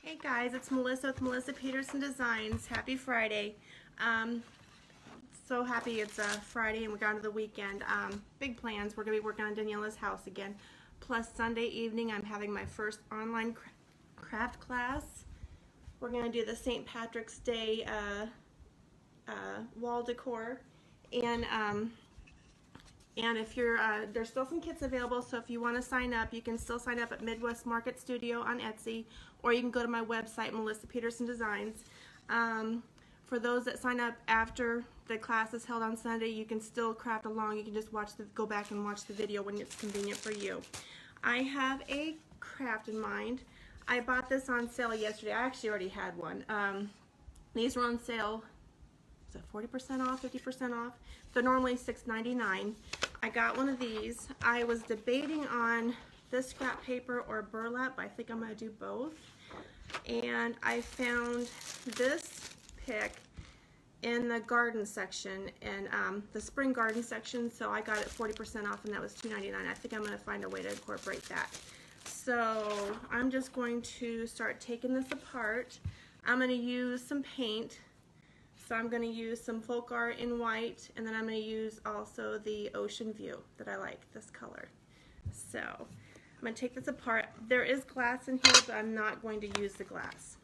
Hey guys, it's Melissa with Melissa Peterson Designs. Happy Friday. So happy it's Friday and we're going to the weekend. Big plans. We're going to be working on Daniela's house again. Plus Sunday evening I'm having my first online craft class. We're going to do the St. Patrick's Day wall decor. And if you're, there's still some kits available, so if you want to sign up, you can still sign up at Midwest Market Studio on Etsy, or you can go to my website, Melissa Peterson Designs. For those that sign up after the class is held on Sunday, you can still craft along. You can just go back and watch the video when it's convenient for you. I have a craft in mind. I bought this on sale yesterday. I actually already had one. These were on sale. Is it 40% off, 50% off? They're normally $6.99. I got one of these. I was debating on this scrap paper or burlap. I think I'm going to do both. And I found this pick in the garden section, and the spring garden section, so I got it 40% off, and that was $2.99. I think I'm going to find a way to incorporate that. So I'm just going to start taking this apart. I'm going to use some paint. So I'm going to use some folk art in white, and then I'm going to use also the ocean view that I like, this color. So I'm going to take this apart. There is glass in here, but I'm not going to use the glass.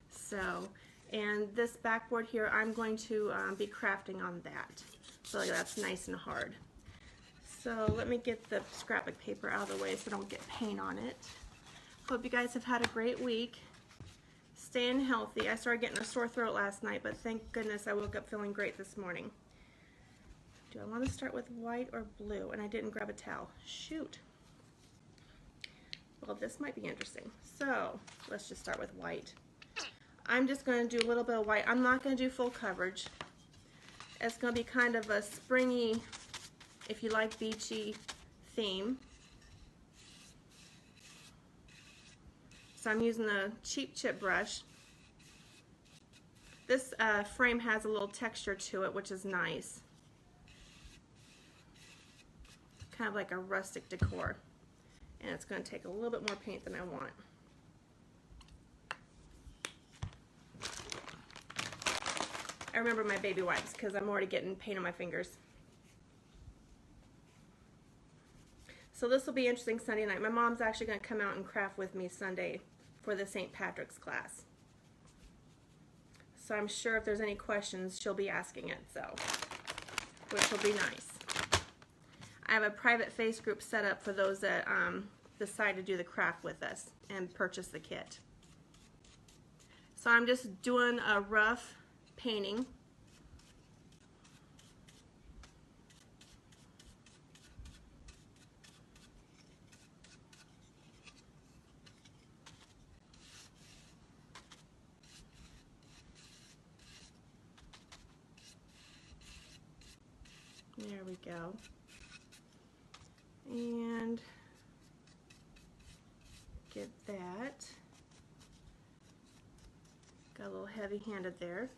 So, and this backboard here, I'm going to be crafting on that. So that's nice and hard. So let me get the scrapbook paper out of the way so I don't get paint on it. Hope you guys have had a great week. Staying healthy. I started getting a sore throat last night, but thank goodness I woke up feeling great this morning. Do I want to start with white or blue? And I didn't grab a towel. Shoot. Well, this might be interesting. So let's just start with white. I'm just going to do a little bit of white. I'm not going to do full coverage. It's going to be kind of a springy, if you like, beachy theme. So I'm using a cheap chip brush. This frame has a little texture to it, which is nice. Kind of like a rustic decor. And it's going to take a little bit more paint than I want. I remember my baby wipes because I'm already getting paint on my fingers. So this will be interesting Sunday night. My mom's actually going to come out and craft with me Sunday for the St. Patrick's class. So I'm sure if there's any questions, she'll be asking it, so, which will be nice. I have a private face group set up for those that decide to do the craft with us and purchase the kit. So I'm just doing a rough painting. There we go. And get that. Got a little heavy-handed there.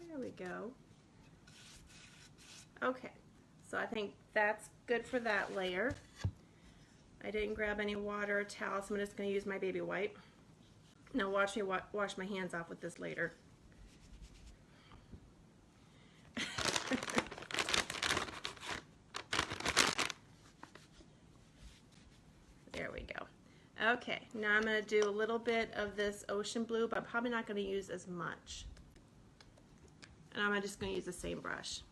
There we go. Okay, so I think that's good for that layer. I didn't grab any water or towel, so I'm just going to use my baby wipe. Now watch me wash my hands off with this later. There we go. Okay, now I'm going to do a little bit of this ocean blue, but I'm probably not going to use as much. And I'm just going to use the same brush.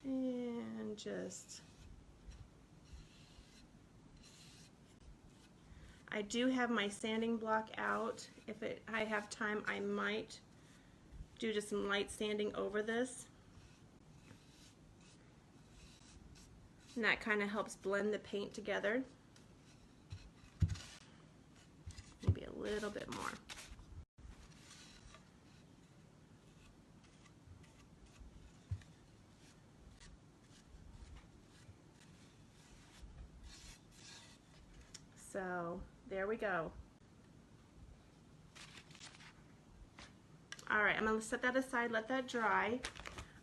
And just, I do have my sanding block out. If I have time, I might do just some light sanding over this. And that kind of helps blend the paint together. Maybe a little bit more. So There we go. All right, I'm gonna set that aside, let that dry.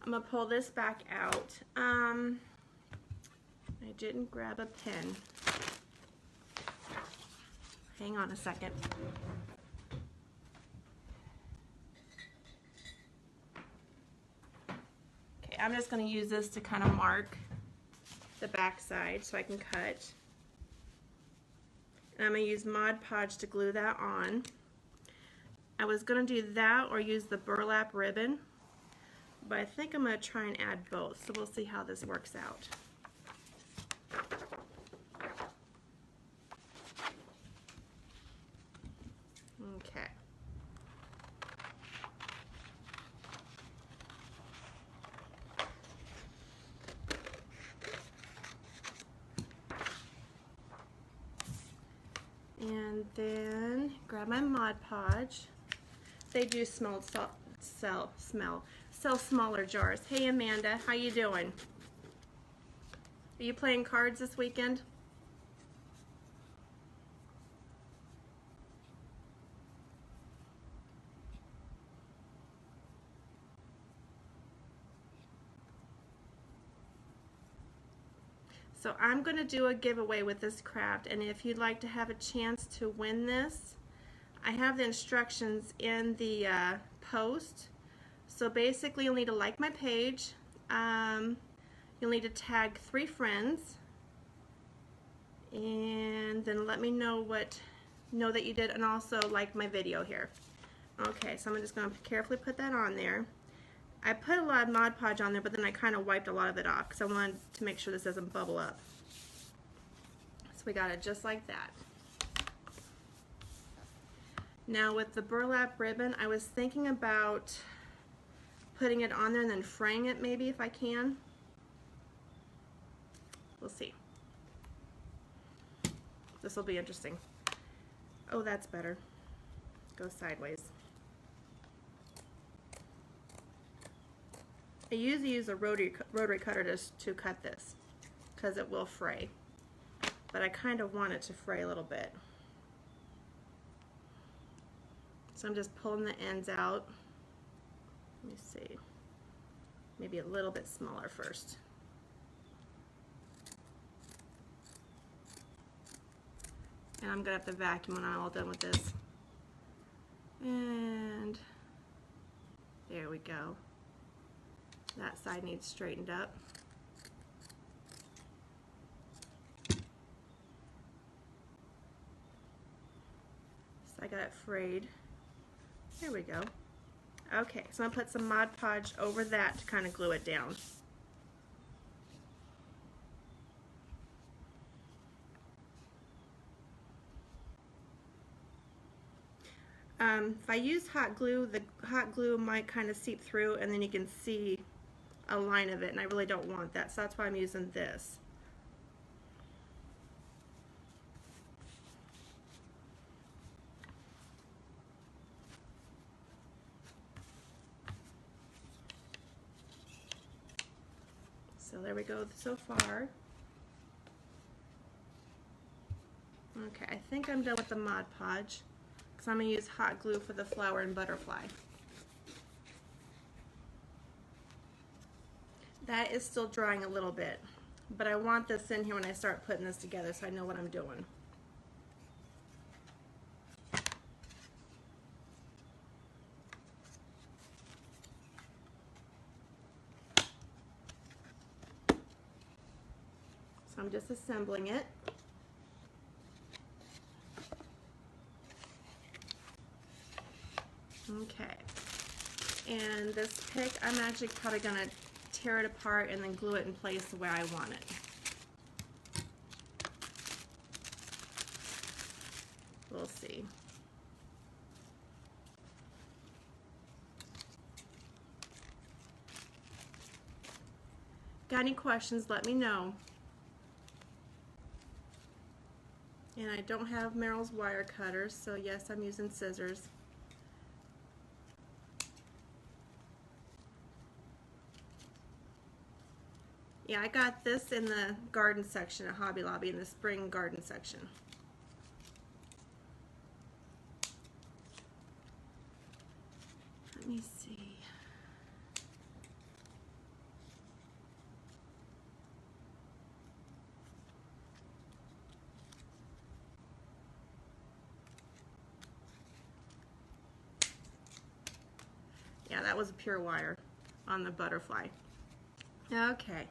I'm gonna pull this back out. I didn't grab a pen. Hang on a second. Okay, I'm just gonna use this to kind of mark the back side so I can cut. And I'm gonna use Mod Podge to glue that on. I was gonna do that or use the burlap ribbon, but I think I'm gonna try and add both, so we'll see how this works out. Okay. And then grab my Mod Podge. They do sell smaller jars. Hey Amanda, how you doing? Are you playing cards this weekend? So I'm going to do a giveaway with this craft, and if you'd like to have a chance to win this, I have the instructions in the post. So basically you'll need to like my page, you'll need to tag 3 friends, and then let me know that you did, and also like my video here. Okay, so I'm just going to carefully put that on there. I put a lot of Mod Podge on there, but then I kind of wiped a lot of it off because I wanted to make sure this doesn't bubble up. So we got it just like that. Now with the burlap ribbon, I was thinking about putting it on there and then fraying it maybe if I can. We'll see. This will be interesting. Oh, that's better. Go sideways. I usually use a rotary cutter to cut this because it will fray, but I kind of want it to fray a little bit. So I'm just pulling the ends out. Let me see, maybe a little bit smaller first. And I'm gonna have to vacuum when I'm all done with this. And there we go. That side needs straightened up. So I got it frayed. There we go. Okay, so I'm gonna put some Mod Podge over that to kind of glue it down. If I use hot glue, the hot glue might kind of seep through and then you can see a line of it, and I really don't want that, so that's why I'm using this. So there we go so far. Okay, I think I'm done with the Mod Podge because I'm going to use hot glue for the flower and butterfly. That is still drying a little bit, but I want this in here when I start putting this together so I know what I'm doing. So I'm just assembling it. Okay, and this pick, I'm actually probably going to tear it apart and then glue it in place the way I want it. We'll see. Got any questions, let me know. And I don't have Merrill's wire cutters, so yes, I'm using scissors. Yeah, I got this in the garden section at Hobby Lobby, in the spring garden section. Let me see. Yeah, that was a pure wire on the butterfly. Okay,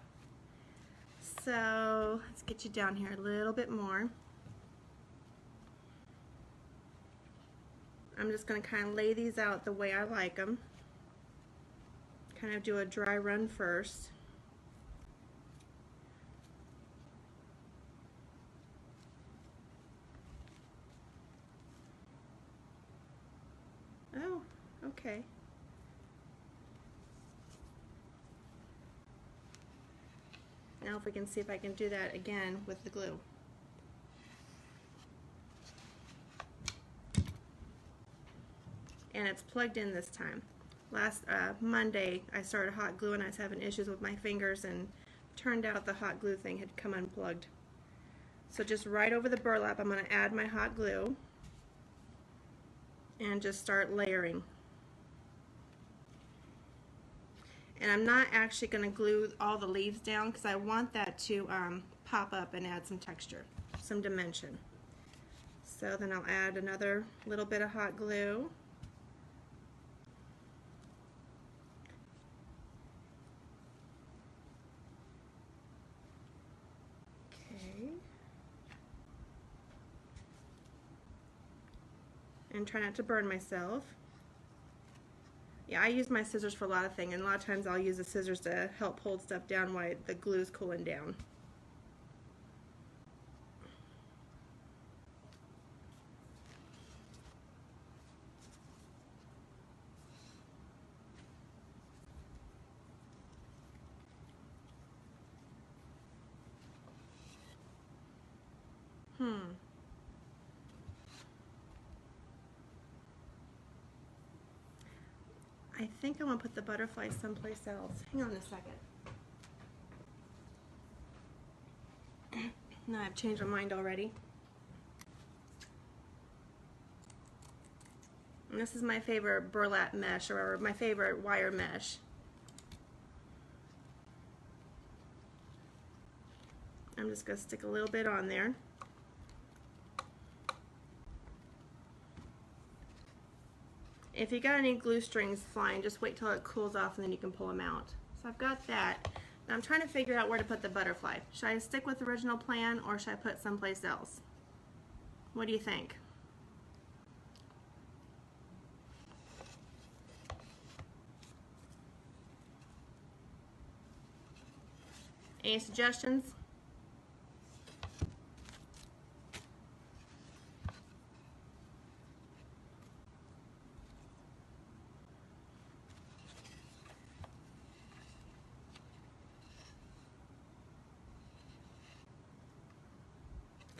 so let's get you down here a little bit more. I'm just going to kind of lay these out the way I like them. Kind of do a dry run first. Oh, okay. Now if we can see if I can do that again with the glue. And it's plugged in this time. Last Monday I started hot glue and I was having issues with my fingers, and turned out the hot glue thing had come unplugged. So just right over the burlap I'm going to add my hot glue and just start layering. And I'm not actually going to glue all the leaves down because I want that to pop up and add some texture, some dimension. So then I'll add another little bit of hot glue. Okay. And try not to burn myself. Yeah, I use my scissors for a lot of things, and a lot of times I'll use the scissors to help hold stuff down while the glue's cooling down. I think I want to put the butterfly someplace else. Hang on a second. No, I've changed my mind already. And this is my favorite burlap mesh, or my favorite wire mesh. I'm just going to stick a little bit on there. If you got any glue strings flying, just wait till it cools off and then you can pull them out. So I've got that. Now I'm trying to figure out where to put the butterfly. Should I stick with the original plan or should I put it someplace else? What do you think? Any suggestions?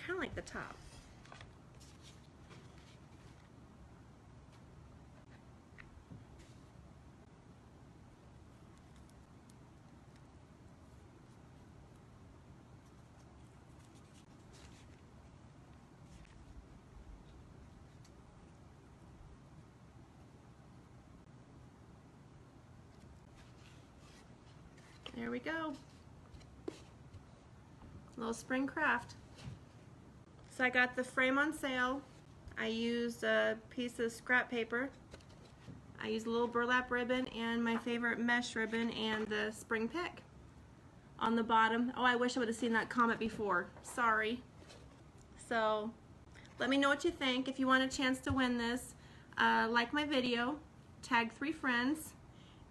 Kind of like the top. There we go. Little spring craft. So I got the frame on sale. I used a piece of scrap paper. I used a little burlap ribbon and my favorite mesh ribbon and the spring pick. On the bottom, oh, I wish I would have seen that comment before. Sorry. So let me know what you think. If you want a chance to win this, like my video, tag 3 friends,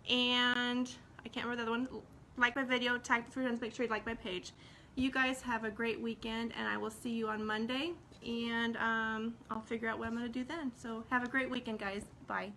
and I can't remember the other one. Like my video, tag 3 friends, make sure you like my page. You guys have a great weekend, and I will see you on Monday, and I'll figure out what I'm going to do then. So have a great weekend, guys. Bye.